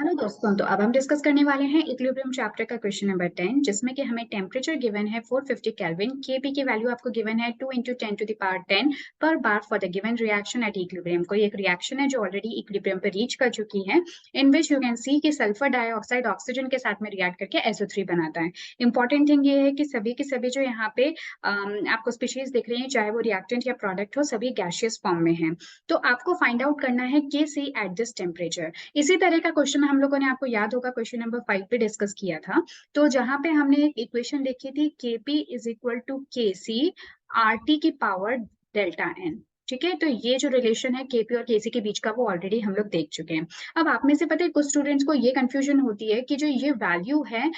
Hello दोस्तों, तो अब हम डिस्कस करने वाले हैं इक्विलिब्रियम चैप्टर का क्वेश्चन नंबर 10, जिसमें कि हमें टेम्परेचर गिवन है 450 केल्विन, केपी की वैल्यू आपको गिवन है 2 × 10⁻10 per bar for the given reaction at equilibrium. कोई एक रिएक्शन है जो ऑलरेडी इक्विलिब्रियम पे रीच कर चुकी है, इन विच यू कैन सी कि सल्फर डाइऑक्साइड ऑक्सीजन के साथ में रिएक्ट करके SO3 बनाता है। इंपॉर्टेंट थिंग ये है कि सभी के सभी जो यहाँ पे आपको स्पीशीज दिख रही है, चाहे वो रिएक्टेंट या प्रोडक्ट हो, सभी गैसियस फॉर्म में है। तो आपको फाइंड आउट करना है KC एट दिस टेम्परेचर। इसी तरह का क्वेश्चन हम लोगों ने, आपको याद होगा, क्वेश्चन नंबर 5 पे डिस्कस किया था। तो जहां पे हमने एक इक्वेशन लिखी थी KP is equal to KC RT की पावर डेल्टा N। ठीक है, तो ये जो रिलेशन है KP और KC के बीच का, वो ऑलरेडी हम लोग देख चुके हैं। अब आप में से पता है कुछ स्टूडेंट्स को ये कंफ्यूजन होती है कि जो ये वैल्यू है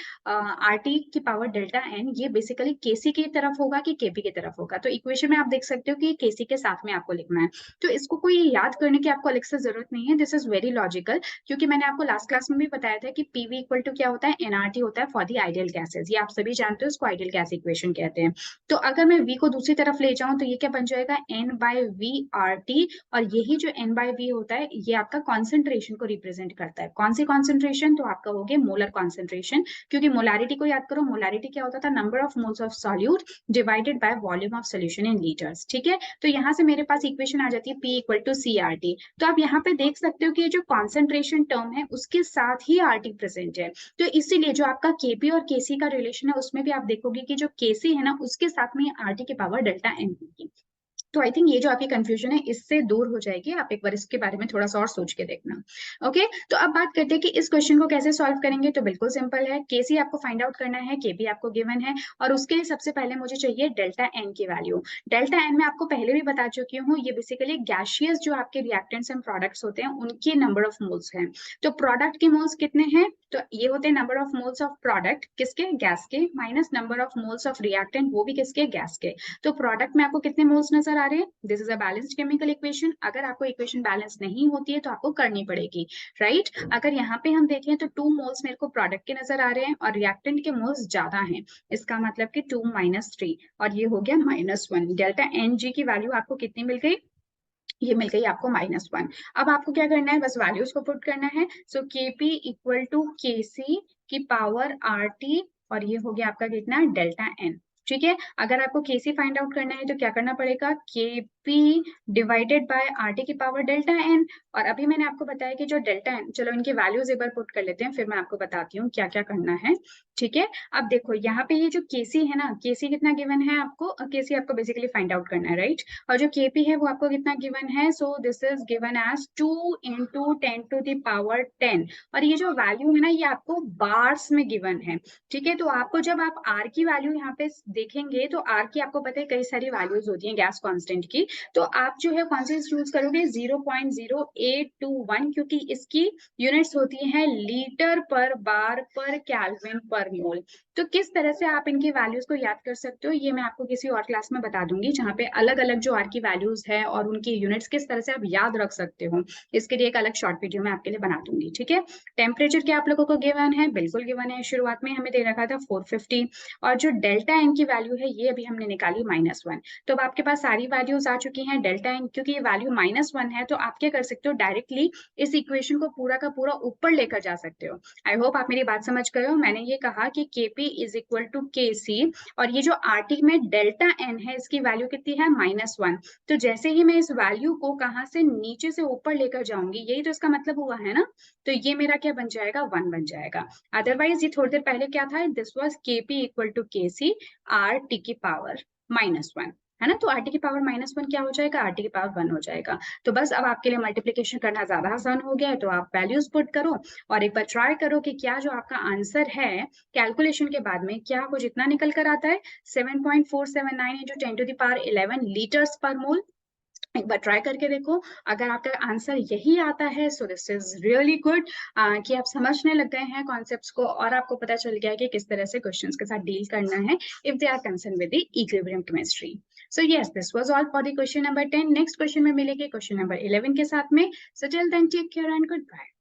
RT की पावर डेल्टा N, ये बेसिकली KC की तरफ होगा कि KP की तरफ होगा। तो इक्वेशन में आप देख सकते हो कि KC के साथ में आपको लिखना है। तो इसको कोई याद करने की आपको अलग से जरूरत नहीं है, दिस इज वेरी लॉजिकल, क्योंकि मैंने आपको लास्ट क्लास में भी बताया था कि PV इक्वल टू क्या होता है, NRT होता है फॉर द आइडियल गैसेस। ये आप सभी जानते हो, इसको आइडियल गैस इक्वेशन कहते हैं। तो अगर मैं V को दूसरी तरफ ले जाऊं तो ये क्या बन जाएगा, N/V/RT। और यही जो N/V होता है, ये आपका कॉन्सेंट्रेशन को रिप्रेजेंट करता है। कौन सी कॉन्सेंट्रेशन, तो आपका हो गया मोलर कॉन्सेंट्रेशन, क्योंकि मोलारिटी को याद करो, मोलारिटी क्या होता था, number of moles of solute divided by volume of solution in litres. ठीक है, तो यहाँ से मेरे पास इक्वेशन आ जाती है P इक्वल टू CRT। तो आप यहाँ पे देख सकते हो कि ये जो कॉन्सेंट्रेशन टर्म है उसके साथ ही RT प्रेजेंट है। तो इसीलिए जो आपका KP और KC का रिलेशन है, उसमें भी आप देखोगे कि जो KC है ना, उसके साथ में RT की पावर डेल्टा N होगी। तो आई थिंक ये जो आपकी कंफ्यूजन है, इससे दूर हो जाएगी। आप एक बार इसके बारे में थोड़ा सा और सोच के देखना। ओके, तो अब बात करते हैं कि इस क्वेश्चन को कैसे सॉल्व करेंगे। तो बिल्कुल सिंपल है, केसी आपको फाइंड आउट करना है, केपी आपको गिवन है, और उसके लिए सबसे पहले मुझे चाहिए डेल्टा एन की वैल्यू। डेल्टा एन मैं आपको पहले भी बता चुकी हूँ, ये बेसिकली गैसियस जो आपके रिएक्टेंट्स एंड प्रोडक्ट्स होते हैं, उनके नंबर ऑफ मोल्स हैं। तो प्रोडक्ट के मोल्स कितने हैं, तो ये होते हैं number of moles of product, किसके, गैस के, minus number of moles of reactant, वो भी किसके, गैस के। तो प्रोडक्ट में आपको कितने मोल्स नजर आ रहे हैं, this is a balanced chemical equation. अगर आपको इक्वेशन बैलेंस नहीं होती है तो आपको करनी पड़ेगी, राइट। अगर यहाँ पे हम देखें तो 2 मोल्स मेरे को प्रोडक्ट के नजर आ रहे हैं और रिएक्टेंट के मोल्स ज्यादा हैं, इसका मतलब कि 2 - 3, और ये हो गया -1। डेल्टा एन जी की वैल्यू आपको कितनी मिल गई, ये मिल गई आपको -1। अब आपको क्या करना है, बस वैल्यूज को पुट करना है। सो KP इक्वल टू KC की पावर RT, और ये हो गया आपका कितना, डेल्टा N। ठीक है, अगर आपको KC फाइंड आउट करना है तो क्या करना पड़ेगा, KP डिवाइडेड बाय RT की पावर डेल्टा N। और अभी मैंने आपको बताया कि जो डेल्टा N, चलो इनके वैल्यूज एक बार पुट कर लेते हैं, फिर मैं आपको बताती हूँ क्या क्या करना है। ठीक है, अब देखो यहाँ पे ये जो KC है ना, KC कितना गिवन है आपको, KC आपको बेसिकली फाइंड आउट करना है, राइट। और जो KP है वो आपको कितना गिवन है, so this is given as 2 × 10⁻10। और ये जो वैल्यू है ना, ये आपको बार्स में गिवन है। ठीक है, तो आपको जब आप R की वैल्यू यहाँ पे देखेंगे, तो R की आपको पता है कई सारी वैल्यूज होती हैं गैस कांस्टेंट की, तो आप जो है कौन सी यूज करोगे, 0.0821, क्योंकि इसकी यूनिट्स होती हैं लीटर पर बार पर केल्विन पर मोल। तो किस तरह से आप इनकी वैल्यूज को याद कर सकते हो, ये मैं आपको किसी और क्लास में बता दूंगी, जहाँ पे अलग अलग जो आर की वैल्यूज है और उनकी यूनिट्स किस तरह से आप याद रख सकते हो, इसके लिए एक अलग शॉर्ट वीडियो मैं आपके लिए बना दूंगी। ठीक है, टेम्परेचर क्या आप लोगों को गिवन है, बिल्कुल गिवन है, शुरुआत में हमें दे रखा था 450, और जो डेल्टा एन की वैल्यू है ये अभी हमने निकाली -1। तो अब आपके पास सारी वैल्यूज आ चुकी हैं। डेल्टा एन क्योंकि ये वैल्यू -1 है, तो आप क्या कर सकते हो, डायरेक्टली इस इक्वेशन को पूरा का पूरा ऊपर लेकर जा सकते हो। आई होप आप मेरी बात समझ गए हो। मैंने ये कहा कि KP is equal to KC, और ये जो RT में डेल्टा N है, इसकी वैल्यू कितनी है, -1। तो जैसे ही मैं इस वैल्यू को कहाँ से नीचे से ऊपर लेकर जाऊंगी, यही तो इसका मतलब हुआ है ना, तो ये मेरा क्या बन जाएगा, 1 बन जाएगा। अदरवाइज ये थोड़ी देर पहले क्या था, this was KP equal to KC RT की पावर -1, है ना। तो RT की पावर -1 क्या हो जाएगा, RT की पावर 1 हो जाएगा। तो बस अब आपके लिए मल्टीप्लीकेशन करना ज्यादा आसान हो गया है, तो आप वैल्यूज पुट करो और एक बार ट्राई करो कि क्या जो आपका आंसर है कैलकुलेशन के बाद में, क्या आपको जितना निकल कर आता है, 7.479 × 10⁻11 लीटर्स पर मोल। एक बार ट्राई करके देखो, अगर आपका आंसर यही आता है, so this is really good, कि आप समझने लग गए हैं कॉन्सेप्ट्स को, और आपको पता चल गया है कि किस तरह से क्वेश्चंस के साथ डील करना है if they are concern with the equilibrium chemistry. So yes, this was all for the question number 10। Next question में मिलेंगे क्वेश्चन नंबर 11 के साथ में। So till then take care and good bye.